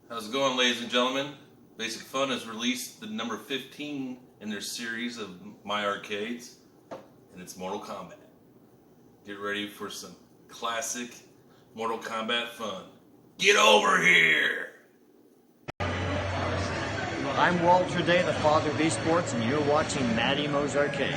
How's it going, ladies and gentlemen? Basic Fun has released the number 15 in their series of My Arcades, and it's Mortal Kombat. Get ready for some classic Mortal Kombat fun. Get over here! I'm Walter Day, the father of esports, and you're watching Matty Mo's Arcade.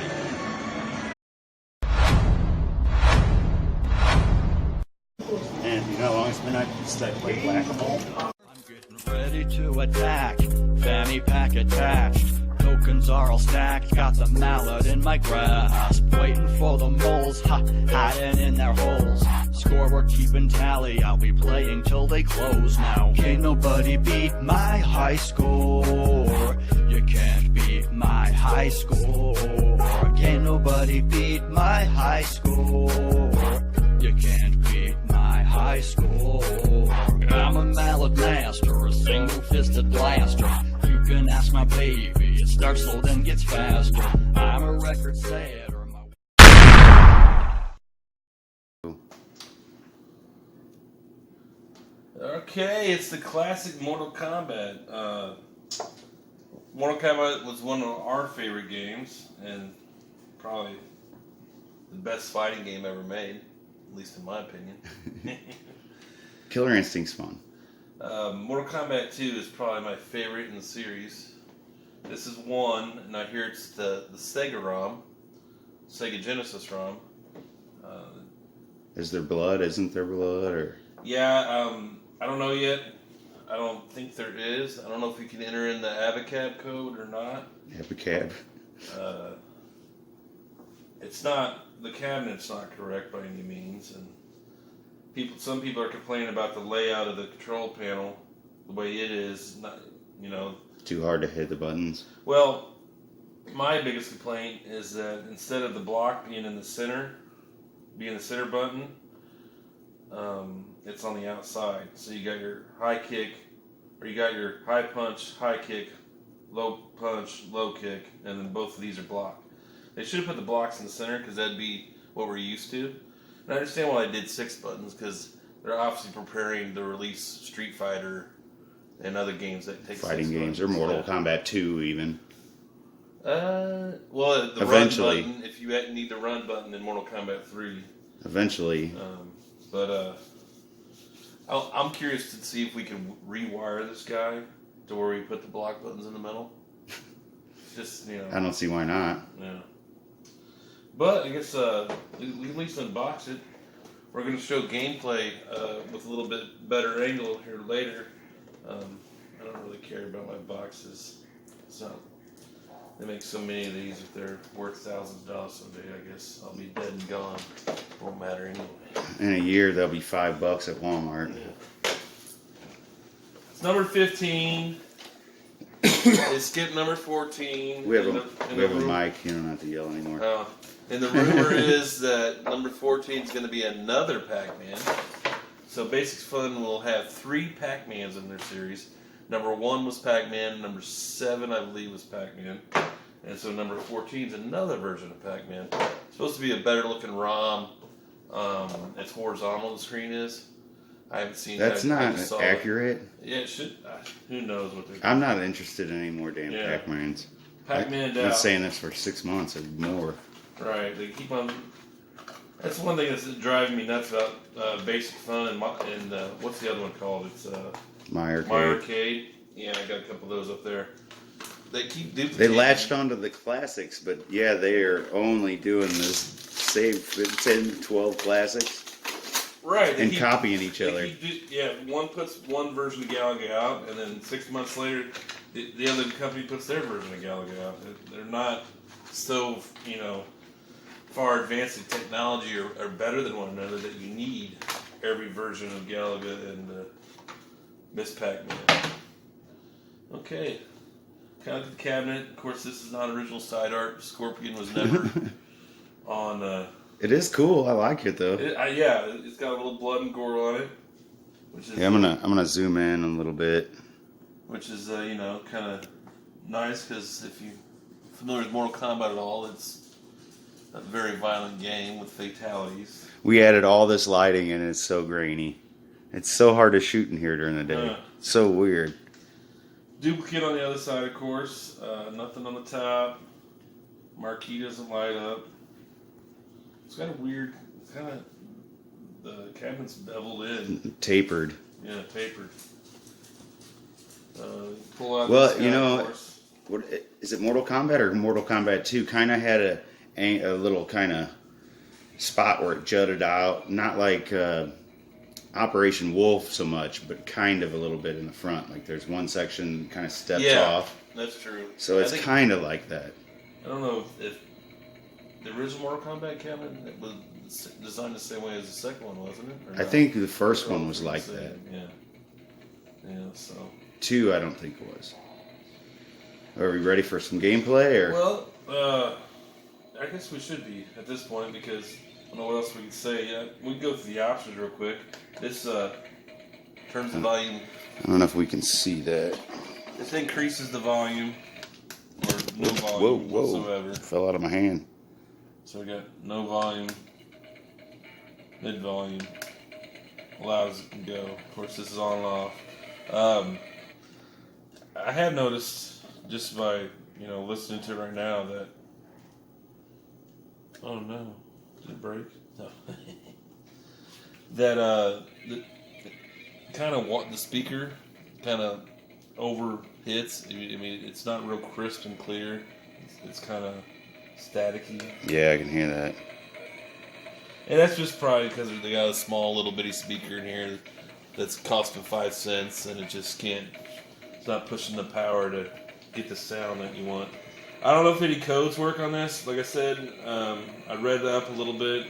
And you know how long it's been since I played Whac-A-Mole? I'm getting ready to attack. Fanny pack attached. Tokens are all stacked. Got the mallet in my grasp. Waiting for the moles, hiding in their holes. Score, we're keeping tally. I'll be playing till they close now. Can't nobody beat my high score. You can't beat my high score. Can't nobody beat my high score. You can't beat my high score. I'm a mallet master, a single-fisted blaster. You can ask my baby, it starts slow then gets faster. I'm a record setter. Okay, it's the classic Mortal Kombat. Mortal Kombat was one of our favorite games, and probably the best fighting game ever made, at least in my opinion. Killer Instinct's fun. Mortal Kombat 2 is probably my favorite in the series. This is one, and I hear it's the Sega ROM, Sega Genesis ROM. Is there blood? Isn't there blood? Or Yeah, I don't know yet. I don't think there is. I don't know if you can enter in the ABACAB code or not. Epicab? It's not, the cabinet's not correct by any means, and some people are complaining about the layout of the control panel, the way it is, not, Too hard to hit the buttons. Well, my biggest complaint is that instead of the block being in the center, being the center button, it's on the outside. So you got your high kick, or you got your high punch, high kick, low punch, low kick, and then both of these are blocked. They should have put the blocks in the center because that'd be what we're used to. And I understand why they did 6 buttons, because they're obviously preparing to release Street Fighter and other games that take Fighting 6 games, buttons. or Mortal Kombat 2 even. Well, the Eventually. run button, if you need the run button in Mortal Kombat 3. Eventually. I'm curious to see if we can rewire this guy to where we put the block buttons in the middle. Just, I don't see why not. Yeah. But I guess we can at least unbox it. We're going to show gameplay with a little bit better angle here later. I don't really care about my boxes. It's not. They make so many of these. If they're worth thousands of dollars someday, I guess I'll be dead and gone. Won't matter anyway. In a year, they'll be $5 at Walmart. Yeah. It's number 15. They skipped number 14. We have a mic. You don't have to yell anymore. And the rumor is that number 14 is going to be another Pac-Man. So Basic Fun will have 3 Pac-Mans in their series. Number 1 was Pac-Man. Number 7, I believe, was Pac-Man. And so number 14 is another version of Pac-Man. It's supposed to be a better looking ROM. It's horizontal, the screen is. I haven't seen That's that. not accurate. Yeah, it should. Who knows what they're I'm not interested in any more damn Pac-Mans. Pac-Man I've been saying this for 6 months or more. Right, they keep on. That's one thing that's driving me nuts about Basic Fun and what's the other one called? It's My Arcade. My Arcade. Yeah, I got a couple of those up there. They keep duplicating. They latched onto the classics, but yeah, they are only doing this save 10, 12 classics. Right, and copying each other. One puts one version of Galaga out, and then 6 months later, the other company puts their version of Galaga out. They're not so, far advanced in technology or better than one another that you need every version of Galaga and Miss Pac-Man. Okay, kind of look at the cabinet. Of course, this is not original side art. Scorpion was never on. It is cool. I like it though. It's got a little blood and gore on it. Which is, I'm gonna zoom in a little bit. Which is kind of nice, because if you're familiar with Mortal Kombat at all, it's a very violent game with fatalities. We added all this lighting and it's so grainy. It's so hard to shoot in here during the day. So weird. Duplicate on the other side, of course. Nothing on the top. Marquee doesn't light up. It's kind of weird. It's kind of the cabinet's beveled in. Tapered. Yeah, tapered. Pull out. Well, this you guy, know, of course. what is it? Mortal Kombat or Mortal Kombat 2 kind of had a little kind of spot where it jutted out, not like Operation Wolf so much, but kind of a little bit in the front. Like there's one section kind of steps off. That's true. So it's kind of like that. I don't know if the original Mortal Kombat cabinet was designed the same way as the second one, wasn't it? I think the first one was like that. Yeah. Yeah. So. 2, I don't think it was. Are we ready for some gameplay, or? Well, I guess we should be at this point because I don't know what else we can say. Yeah, we can go through the options real quick. This turns the volume. I don't know if we can see that. This increases the volume or no volume whatsoever. Fell out of my hand. So we got no volume, mid volume, allows it to go. Of course, this is on and off. I have noticed just by listening to it right now that oh no, did it break? No. That the kind of what the speaker kind of over hits. I mean, it's not real crisp and clear. It's kind of staticky. Yeah, I can hear that. And that's just probably because they got a small little bitty speaker in here that's costing 5 cents, and it just can't. It's not pushing the power to get the sound that you want. I don't know if any codes work on this. Like I said, I read it up a little bit,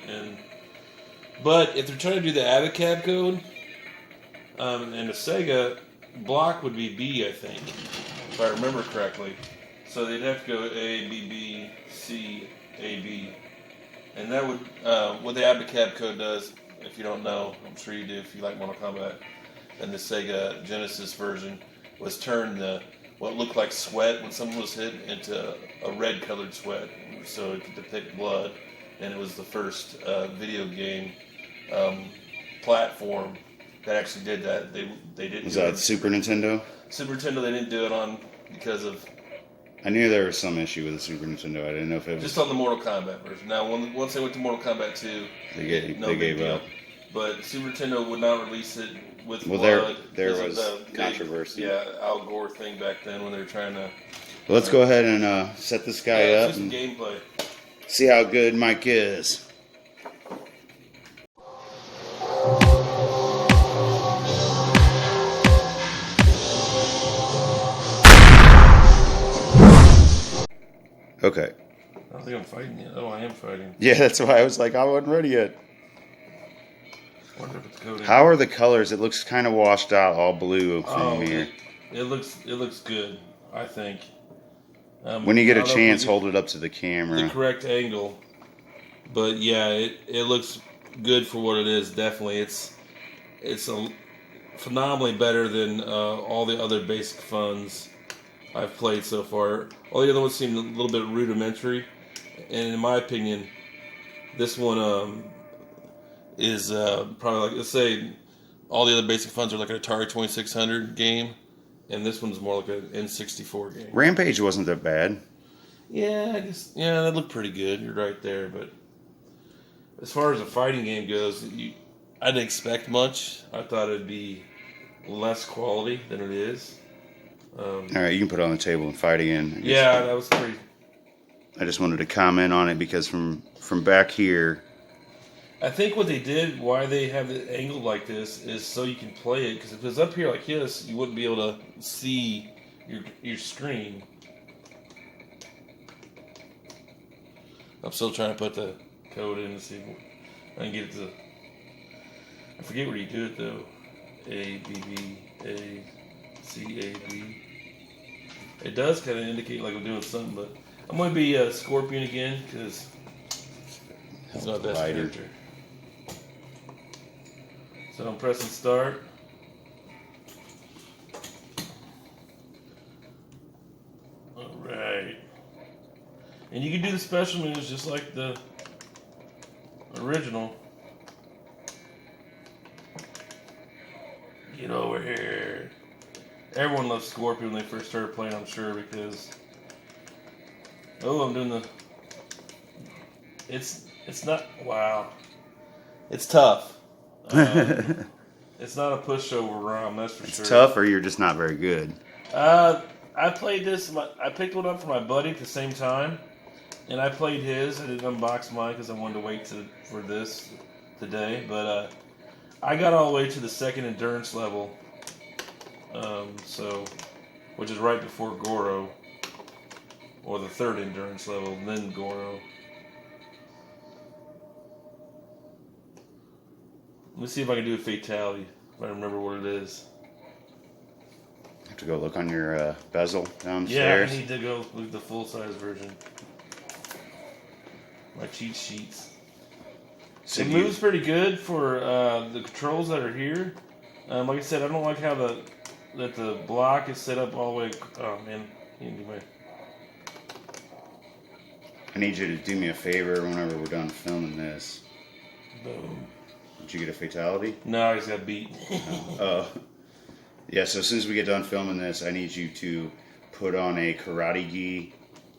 but if they're trying to do the AVICAB code, and the Sega block would be B, I think, if I remember correctly. So they'd have to go A, B, B, C, A, B. And that would, what the AVICAB code does, if you don't know, I'm sure you do if you like Mortal Kombat, and the Sega Genesis version, was turn what looked like sweat when someone was hit into a red colored sweat, so it could depict blood. And it was the first video game platform that actually did that. They didn't. Was that Super Nintendo? Super Nintendo, they didn't do it on because of. I knew there was some issue with the Super Nintendo. I didn't know if it was just on the Mortal Kombat version. Now, once they went to Mortal Kombat 2, they gave up. But Super Nintendo would not release it with blood. Well, there was controversy. Al Gore thing back then when they were trying to. Well, let's go ahead and set this guy up. Do some gameplay. See how good Mike is. Okay. I don't think I'm fighting yet. Oh, I am fighting. Yeah, that's why I was like, I wasn't ready yet. Wonder if it's coding. How are the colors? It looks kind of washed out, all blue from here. It looks good, I think. When you get a chance, hold it up to the camera. The correct angle. But yeah, it looks good for what it is. Definitely, it's phenomenally better than all the other basic funds I've played so far. All the other ones seem a little bit rudimentary, and in my opinion, this one is probably like, let's say all the other basic funds are like an Atari 2600 game, and this one's more like an N64 game. Rampage wasn't that bad. Yeah, I guess. Yeah, that looked pretty good. You're right there, but as far as a fighting game goes, I didn't expect much. I thought it'd be less quality than it is. All right, you can put it on the table and fight again. Yeah, that was pretty. I just wanted to comment on it because from back here. I think what they did, why they have it angled like this, is so you can play it. Because if it was up here like this, you wouldn't be able to see your screen. I'm still trying to put the code in to see if I can get it to. I forget where you do it though. A B B A C A B. It does kind of indicate like I'm doing something, but I'm going to be Scorpion again because he's my best character. So I'm pressing start. Alright. And you can do the special moves just like the original. Get over here. Everyone loved Scorpion when they first started playing, I'm sure, because... Oh, I'm doing the... It's not... Wow. It's tough. It's not a pushover ROM, that's for sure. It's tough, or you're just not very good. I played this... I picked one up for my buddy at the same time, and I played his. I didn't unbox mine because I wanted to wait for this today, but I got all the way to the second endurance level. Which is right before Goro, or the third endurance level, and then Goro. Let me see if I can do a fatality, if I remember what it is. Have to go look on your bezel Yeah, downstairs. I need to go look at the full-size version. My cheat sheets. So It moves pretty good for the controls that are here. Like I said, I don't like how that the block is set up all the way. Oh man, you can do my... I need you to do me a favor whenever we're done filming this. Boom. Did you get a fatality? No, I just got beat. Yeah, so as soon as we get done filming this, I need you to put on a karate gi,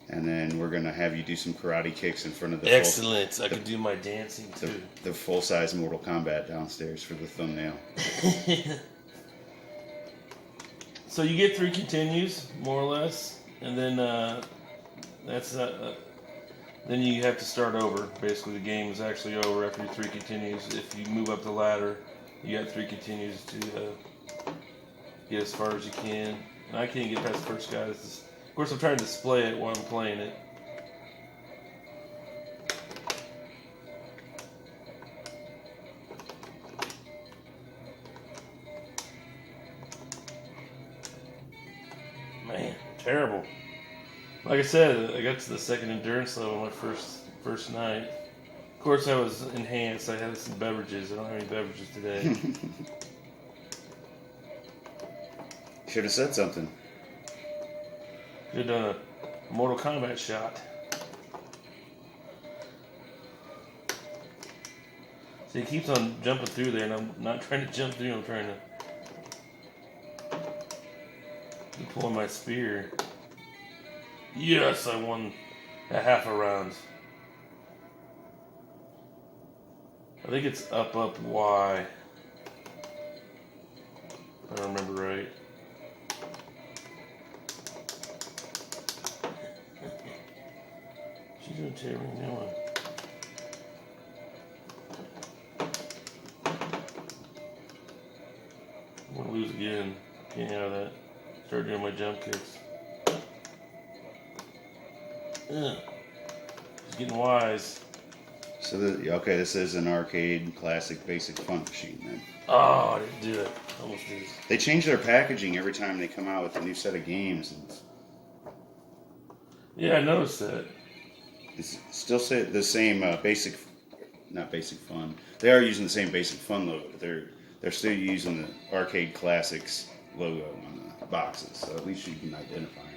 and then we're going to have you do some karate kicks in front of the Excellent. I can do my dancing too. the full-size Mortal Kombat downstairs for the thumbnail. So you get 3 continues, more or less, and then then you have to start over. Basically, the game is actually over after your 3 continues. If you move up the ladder, you got 3 continues to get as far as you can. And I can't get past the first guy. Of course, I'm trying to display it while I'm playing it. Man, terrible. Like I said, I got to the second endurance level my first night. Of course, I was enhanced. I had some beverages. I don't have any beverages today. Should have said something. Could have done a Mortal Kombat shot. See, he keeps on jumping through there, and I'm not trying to jump through. I'm trying to pull my spear. Yes, I won a half a round. I think it's up, Y. If I remember right. She's gonna tear me now. I'm gonna lose again. Can't have that. Start doing my jump kicks. She's getting wise. So, okay, this is an arcade classic basic fun machine then. Oh, I didn't do it. Almost did. They change their packaging every time they come out with a new set of games. Yeah, I noticed that. It's still the same basic, not basic fun. They are using the same basic fun logo, but they're still using the arcade classics logo on the boxes, so at least you can identify them.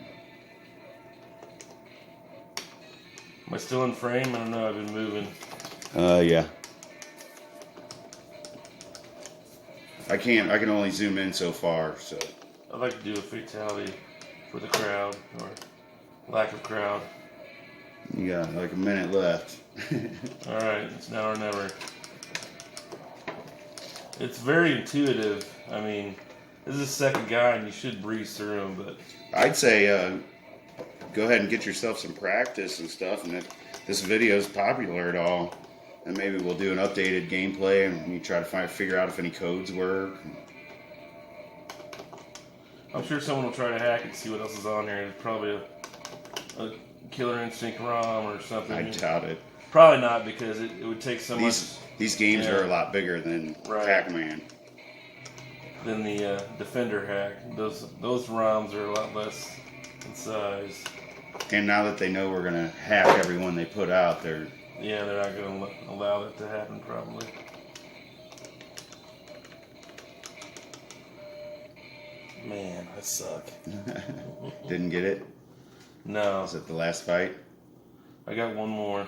Am I still in frame? I don't know. I've been moving. Yeah. I can only zoom in so far, so. I'd like to do a fatality for the crowd, or lack of crowd. You got like a minute left. Alright, it's now or never. It's very intuitive. I mean, this is the second guy, and you should breeze through him, but... I'd say go ahead and get yourself some practice and stuff, and if this video is popular at all, then maybe we'll do an updated gameplay, and you try to figure out if any codes work. I'm sure someone will try to hack it and see what else is on there. It's probably a Killer Instinct ROM or something. I doubt it. Probably not, because it would take so much... These games are a lot bigger than Pac-Man. Than the Defender hack. Those ROMs are a lot less in size. And now that they know we're going to hack every one they put out, they're not going to allow that to happen, probably. Man, I suck. Didn't get it? No. Was it the last fight? I got one more.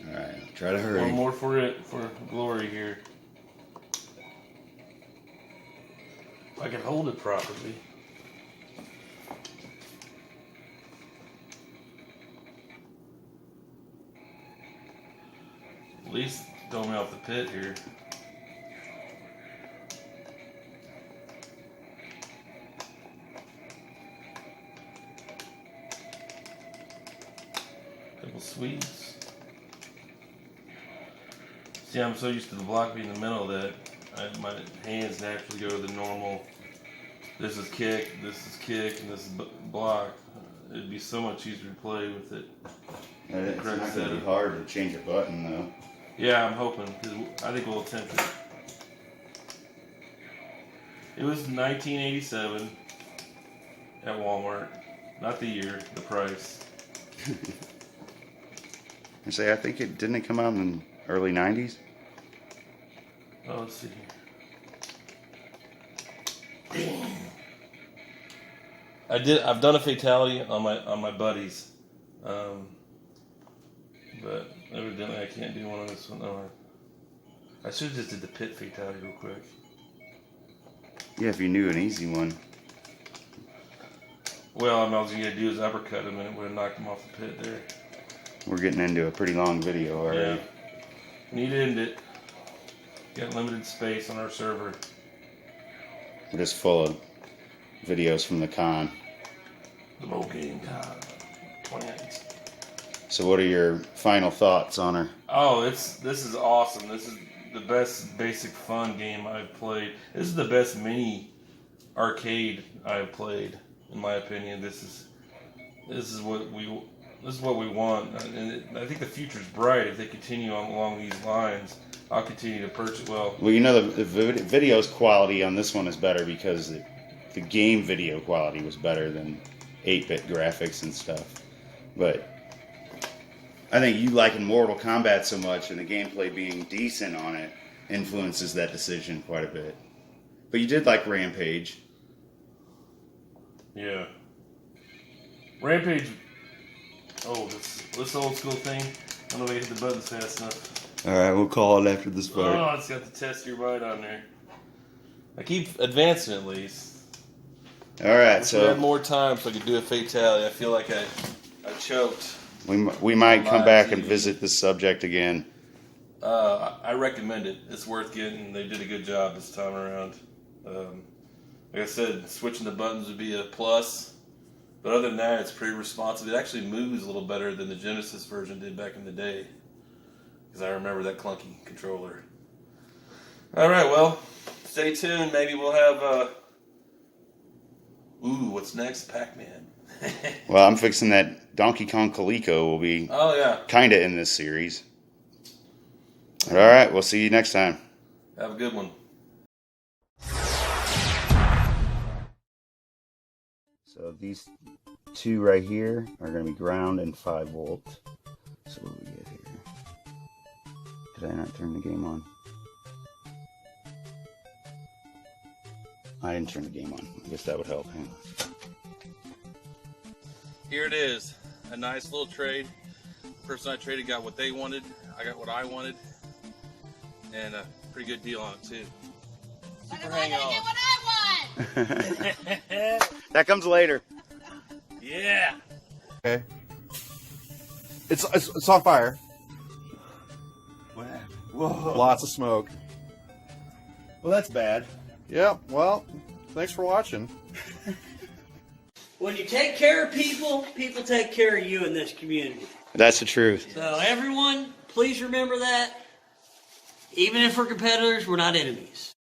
Alright, try to hurry. One more for glory here. If I can hold it properly. throw me off the pit here. Couple sweets. See, I'm so used to the block being in the middle that my hands naturally go to the normal. This is kick, and this is block. It'd be so much easier to play with it. It's not going to be hard to change a button, though. Yeah, I'm hoping, because I think we'll attempt it. It was 1987 at Walmart. Not the year, the price. I think it didn't come out in the early 90s? Oh, let's see here. I've done a fatality on my buddies, but evidently I can't do one on this one. Oh, I should have just did the pit fatality real quick. Yeah, if you knew an easy one. Well, all I was gonna do is uppercut him, and it would have knocked him off the pit there. We're getting into a pretty long video already. Yeah. Need to end it. Got limited space on our server. We're just full of videos from the con. The Mo Game Con 28. So what are your final thoughts on her? Oh, this is awesome. This is the best basic fun game I've played. This is the best mini arcade I've played, in my opinion. This is what we want, and I think the future's bright if they continue along these lines. I'll continue to purchase. Well, you know, the video's quality on this one is better because the game video quality was better than 8-bit graphics and stuff. But I think you liking Mortal Kombat so much and the gameplay being decent on it influences that decision quite a bit. But you did like Rampage. Yeah. Rampage. Oh, this old school thing. I don't know if I hit the buttons fast enough. Alright, we'll call it after this part. Oh, it's got the test your bite on there. I keep advancing at least. Alright, so I had more time so I could do a fatality. I feel like I choked. We might come back and visit this subject again. I recommend it. It's worth getting. They did a good job this time around. Like I said, switching the buttons would be a plus. But other than that, it's pretty responsive. It actually moves a little better than the Genesis version did back in the day. Because I remember that clunky controller. Alright, well, stay tuned. Maybe we'll have, what's next? Pac-Man. Well, I'm fixing that Donkey Kong Coleco will be kind of in this series. Alright, we'll see you next time. Have a good one. So these two right here are going to be ground and 5 volts. So what do we get here? Did I not turn the game on? I didn't turn the game on. I guess that would help. Hang on. Here it is. A nice little trade. The person I traded got what they wanted. I got what I wanted. And a pretty good deal on it, too. Super hang on. Get what I want! That comes later. Yeah. Okay. It's on fire. Whoa. Lots of smoke. Well, that's bad. Yeah, well, thanks for watching. When you take care of people, people take care of you in this community. That's the truth. So everyone, please remember that. Even if we're competitors, we're not enemies.